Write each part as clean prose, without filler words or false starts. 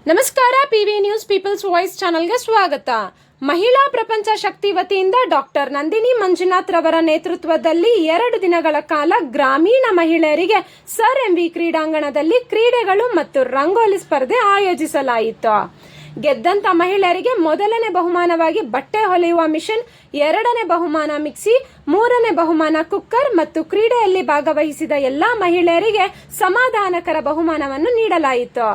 ನಮಸ್ಕಾರ. PV news people's voice ಚಾನೆಲ್ಗೆ ಸ್ವಾಗತ. ಮಹಿಳಾ ಪ್ರಪಂಚ ಶಕ್ತಿ ವತಿಯಿಂದ ಡಾಕ್ಟರ್ ನಂದಿನಿ ಮಂಜುನಾಥ್ ರವರ ನೇತೃತ್ವದಲ್ಲಿ 2 ದಿನಗಳ ಕಾಲ ಗ್ರಾಮೀಣ ಮಹಿಳೆಯರಿಗೆ ಸರ್ ಎಂವಿ ಕ್ರೀಡಾಂಗಣದಲ್ಲಿ ಕ್ರೀಡೆಗಳು ಮತ್ತು ರಂಗೋಲಿ ಸ್ಪರ್ಧೆ ಆಯೋಜಿಸಲಾಯಿತು. ಗೆದ್ದಂತ ಮಹಿಳೆಯರಿಗೆ ಮೊದಲನೇ ಬಹುಮಾನವಾಗಿ ಬಟ್ಟೆ ಹೊಲಿಯುವ ಮಿಷನ್, 2ನೇ ಬಹುಮಾನ ಮಿಕ್ಸಿ, 3ನೇ ಬಹುಮಾನ ಕುಕ್ಕರ್ ಮತ್ತು ಕ್ರೀಡೆಯಲ್ಲಿ ಭಾಗವಹಿಸಿದ ಎಲ್ಲಾ ಮಹಿಳೆಯರಿಗೆ ಸಮಾಧಾನಕರ ಬಹುಮಾನವನ್ನು ನೀಡಲಾಯಿತು.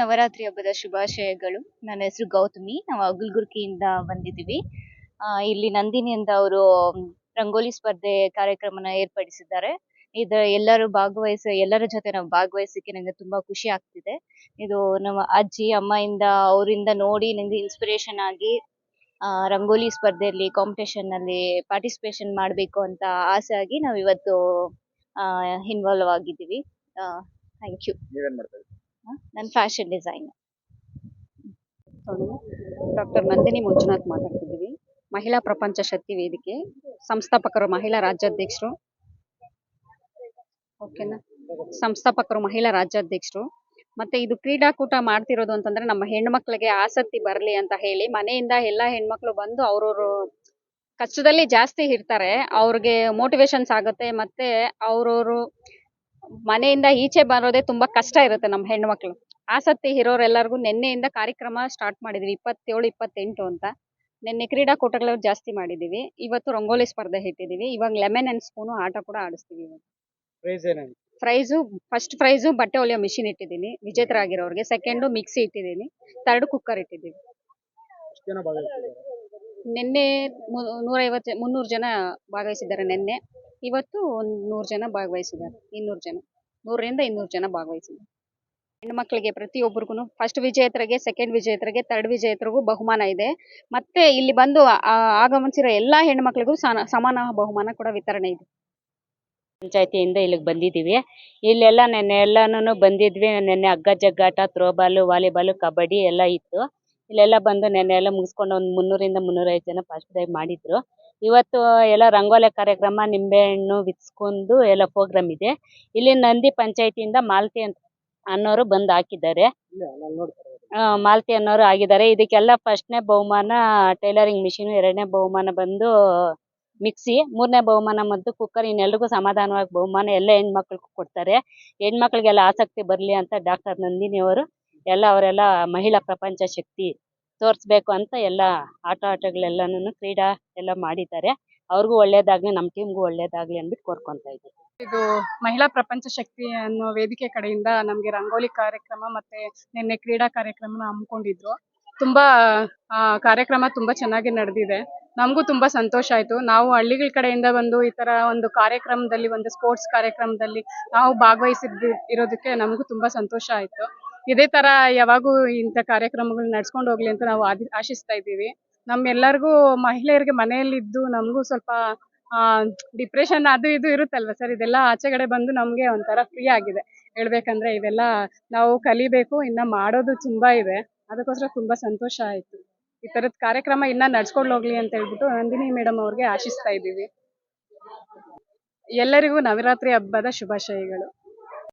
ನವರಾತ್ರಿ ಹಬ್ಬದ ಶುಭಾಶಯಗಳು. ನನ್ನ ಹೆಸರು ಗೌತಮಿ. ನಾವು ಅಗಲಗುರ್ಕಿಯಿಂದ ಬಂದಿದ್ದೀವಿ. ಇಲ್ಲಿ ನಂದಿನಿ ಅಂತ ಅವರು ರಂಗೋಲಿ ಸ್ಪರ್ಧೆ ಕಾರ್ಯಕ್ರಮನ ಏರ್ಪಡಿಸಿದ್ದಾರೆ. ಎಲ್ಲರ ಜೊತೆ ನಾವು ಭಾಗವಹಿಸಕ್ಕೆ ನಂಗೆ ತುಂಬಾ ಖುಷಿ ಆಗ್ತಿದೆ. ಇದು ನಮ್ಮ ಅಜ್ಜಿ ಅಮ್ಮಯಿಂದ ಅವರಿಂದ ನೋಡಿ ನಂಗೆ ಇನ್ಸ್ಪಿರೇಷನ್ ಆಗಿ ರಂಗೋಲಿ ಸ್ಪರ್ಧೆಯಲ್ಲಿ ಕಾಂಪಿಟೇಷನ್ ಅಲ್ಲಿ ಪಾರ್ಟಿಸಿಪೇಷನ್ ಮಾಡಬೇಕು ಅಂತ ಆಸೆ ಆಗಿ ನಾವು ಇವತ್ತು ಇನ್ವಾಲ್ವ್ ಆಗಿದ್ದೀವಿ. Thank you. ನಾನು fashion design. Doctor Nandini Manjunath ಮಾತಾಡ್ತಿದ್ದೀವಿ. ಮಹಿಳಾ ಪ್ರಪಂಚ ಶಕ್ತಿ ವೇದಿಕೆ ಸಂಸ್ಥಾಪಕರು, ಮಹಿಳಾ ರಾಜ್ಯಾಧ್ಯಕ್ಷರು. ಓಕೆನಾ? ಸಂಸ್ಥಾಪಕರು, ಮಹಿಳಾ ರಾಜ್ಯಾಧ್ಯಕ್ಷರು. ಮತ್ತೆ ಇದು ಕ್ರೀಡಾಕೂಟ ಮಾಡ್ತಿರೋದು ಅಂತಂದ್ರೆ ನಮ್ಮ ಹೆಣ್ಮಕ್ಳಿಗೆ ಆಸಕ್ತಿ ಬರಲಿ ಅಂತ ಹೇಳಿ ಮನೆಯಿಂದ ಎಲ್ಲಾ ಹೆಣ್ಮಕ್ಳು ಬಂದು ಅವ್ರವ್ರು ಕಷ್ಟದಲ್ಲಿ ಜಾಸ್ತಿ ಇರ್ತಾರೆ, ಅವ್ರಿಗೆ ಮೋಟಿವೇಶನ್ಸ್ ಆಗುತ್ತೆ. ಮತ್ತೆ ಅವ್ರವ್ರು ಮನೆಯಿಂದ ಈಚೆ ಬರೋದೇ ತುಂಬಾ ಕಷ್ಟ ಇರುತ್ತೆ. ನಮ್ಮ ಹೆಣ್ಮಕ್ಳು ಆಸಕ್ತಿ ಇರೋರೆಲ್ಲರಿಗೂ ನಿನ್ನೆಯಿಂದ ಕಾರ್ಯಕ್ರಮ ಸ್ಟಾರ್ಟ್ ಮಾಡಿದ್ವಿ. 27, 28 ಅಂತ. ನಿನ್ನೆ ಕ್ರೀಡಾಕೂಟಗಳು ಜಾಸ್ತಿ ಮಾಡಿದೀವಿ. ಇವತ್ತು ರಂಗೋಲಿ ಸ್ಪರ್ಧೆ ಇಟ್ಟಿದೀವಿ. ಇವಾಗ ಲೆಮನ್ ಅಂಡ್ ಸ್ಪೂನು ಆಟ ಕೂಡ ಆಡಿಸ್ತೀವಿ. ಫಸ್ಟ್ ಪ್ರೈಸು ಬಟ್ಟೆ ಹೊಲಿಯೋ ಮಿಷಿನ್ ಇಟ್ಟಿದ್ದೀನಿ ವಿಜೇತರಾಗಿರೋರಿಗೆ. ಸೆಕೆಂಡು ಮಿಕ್ಸಿ ಇಟ್ಟಿದ್ದೀನಿ. ಥರ್ಡ್ ಕುಕ್ಕರ್ ಇಟ್ಟಿದ್ದೀವಿ. ನಿನ್ನೆ 300 ಜನ ಭಾಗವಹಿಸಿದ್ದಾರೆ. ನಿನ್ನೆ ಇವತ್ತು 100 ಜನ ಭಾಗವಹಿಸಿದ್ದಾರೆ. 200 ಜನ, 100ರಿಂದ 200 ಜನ ಭಾಗವಹಿಸಿದ್ದಾರೆ. ಹೆಣ್ಮಕ್ಳಿಗೆ ಪ್ರತಿಯೊಬ್ಬರಿಗೂ ಫಸ್ಟ್ ವಿಜೇತರಿಗೆ, ಸೆಕೆಂಡ್ ವಿಜೇತರಿಗೆ, ಥರ್ಡ್ ವಿಜೇತರಿಗೂ ಬಹುಮಾನ ಇದೆ. ಮತ್ತೆ ಇಲ್ಲಿ ಬಂದು ಆಗಮಿಸಿರೋ ಎಲ್ಲಾ ಹೆಣ್ಮಕ್ಳಿಗೂ ಸಮಾನ ಬಹುಮಾನ ಕೂಡ ವಿತರಣೆ ಇದೆ. ಪಂಚಾಯತಿಯಿಂದ ಇಲ್ಲಿಗೆ ಬಂದಿದ್ದೀವಿ. ಇಲ್ಲೆಲ್ಲ ನೆನ್ನೆ ಎಲ್ಲಾನು ಬಂದಿದ್ವಿ. ನೆನ್ನೆ ಹಗ್ಗ ಜಗ್ಗಾಟ, ಥ್ರೋಬಾಲು, ವಾಲಿಬಾಲು, ಕಬಡ್ಡಿ ಎಲ್ಲ ಇತ್ತು. ಇಲ್ಲೆಲ್ಲ ಬಂದು ನೆನ್ನೆ ಎಲ್ಲ ಮುಗಿಸ್ಕೊಂಡು ಒಂದು 300ರಿಂದ 305 ಜನ ಪಾರ್ಟಿಸಿಪೇಟ್ ಮಾಡಿದ್ರು. ಇವತ್ತು ಎಲ್ಲ ರಂಗೋಲಿ ಕಾರ್ಯಕ್ರಮ, ನಿಂಬೆಹಣ್ಣು ಬಿಚ್ಕೊಂಡು ಎಲ್ಲ ಪ್ರೋಗ್ರಾಮ್ ಇದೆ. ಇಲ್ಲಿ ನಂದಿ ಪಂಚಾಯತಿಯಿಂದ ಮಾಲತಿ ಅನ್ನೋರು ಬಂದು ಹಾಕಿದ್ದಾರೆ. ಮಾಲತಿ ಅನ್ನೋರು ಆಗಿದ್ದಾರೆ. ಇದಕ್ಕೆಲ್ಲ ಫಸ್ಟ್ನೇ ಬಹುಮಾನ ಟೈಲರಿಂಗ್ ಮಿಷಿನ್, 2ನೇ ಬಹುಮಾನ ಬಂದು ಮಿಕ್ಸಿ, 3ನೇ ಬಹುಮಾನ ಮತ್ತು ಕುಕ್ಕರ್. ಇನ್ನೆಲ್ರಿಗೂ ಸಮಾಧಾನವಾಗಿ ಬಹುಮಾನ ಎಲ್ಲ ಹೆಣ್ಮಕ್ಳಿಗೂ ಕೊಡ್ತಾರೆ. ಹೆಣ್ಮಕ್ಳಿಗೆಲ್ಲ ಆಸಕ್ತಿ ಬರಲಿ ಅಂತ ಡಾಕ್ಟರ್ ನಂದಿನಿ ಅವರು ಅವರೆಲ್ಲ ಮಹಿಳಾ ಪ್ರಪಂಚ ಶಕ್ತಿ ತೋರಿಸ್ಬೇಕು ಅಂತ ಎಲ್ಲ ಆಟಗಳೆಲ್ಲನೂ ಕ್ರೀಡಾ ಎಲ್ಲ ಮಾಡಿದ್ದಾರೆ. ಅವ್ರಿಗೂ ಒಳ್ಳೇದಾಗ್ಲಿ, ನಮ್ಮ ಟೀಮ್ಗೂ ಒಳ್ಳೇದಾಗ್ಲಿ ಅಂದ್ಬಿಟ್ಟು ಕೋರ್ಕೊಂತ ಇದ್ದೀವಿ. ಇದು ಮಹಿಳಾ ಪ್ರಪಂಚ ಶಕ್ತಿ ಅನ್ನೋ ವೇದಿಕೆ ಕಡೆಯಿಂದ ನಮಗೆ ರಂಗೋಲಿ ಕಾರ್ಯಕ್ರಮ ಮತ್ತೆ ನಿನ್ನೆ ಕ್ರೀಡಾ ಕಾರ್ಯಕ್ರಮನ ಹಮ್ಮಿಕೊಂಡಿದ್ರು. ತುಂಬಾ ಕಾರ್ಯಕ್ರಮ ತುಂಬಾ ಚೆನ್ನಾಗಿ ನಡೆದಿದೆ. ನಮಗೂ ತುಂಬಾ ಸಂತೋಷ ಆಯ್ತು. ನಾವು ಹಳ್ಳಿಗಳ ಕಡೆಯಿಂದ ಬಂದು ಈ ತರ ಒಂದು ಕಾರ್ಯಕ್ರಮದಲ್ಲಿ, ಒಂದು ಸ್ಪೋರ್ಟ್ಸ್ ಕಾರ್ಯಕ್ರಮದಲ್ಲಿ ನಾವು ಭಾಗವಹಿಸಿರೋದಕ್ಕೆ ನಮಗೂ ತುಂಬಾ ಸಂತೋಷ ಆಯ್ತು. ಇದೇ ತರ ಯಾವಾಗೂ ಇಂಥ ಕಾರ್ಯಕ್ರಮಗಳು ನಡ್ಸ್ಕೊಂಡು ಹೋಗ್ಲಿ ಅಂತ ನಾವು ಆಶಿಸ್ತಾ ಇದ್ದೀವಿ. ನಮ್ಮೆಲ್ಲರಿಗೂ ಮಹಿಳೆಯರಿಗೆ ಮನೆಯಲ್ಲಿದ್ದು ನಮಗೂ ಸ್ವಲ್ಪ ಡಿಪ್ರೆಷನ್ ಅದು ಇದು ಇರುತ್ತಲ್ವ ಸರ್, ಇದೆಲ್ಲ ಆಚೆಗಡೆ ಬಂದು ನಮ್ಗೆ ಒಂಥರ ಫ್ರೀ ಆಗಿದೆ. ಹೇಳ್ಬೇಕಂದ್ರೆ ಇದೆಲ್ಲ ನಾವು ಕಲಿಬೇಕು, ಇನ್ನ ಮಾಡೋದು ತುಂಬಾ ಇದೆ. ಅದಕ್ಕೋಸ್ಕರ ತುಂಬಾ ಸಂತೋಷ ಆಯ್ತು. ಈ ತರದ ಕಾರ್ಯಕ್ರಮ ಇನ್ನ ನಡ್ಸ್ಕೊಂಡು ಹೋಗ್ಲಿ ಅಂತ ಹೇಳ್ಬಿಟ್ಟು ನಂದಿನಿ ಮೇಡಮ್ ಅವ್ರಿಗೆ ಆಶಿಸ್ತಾ ಇದ್ದೀವಿ. ಎಲ್ಲರಿಗೂ ನವರಾತ್ರಿ ಹಬ್ಬದ ಶುಭಾಶಯಗಳು.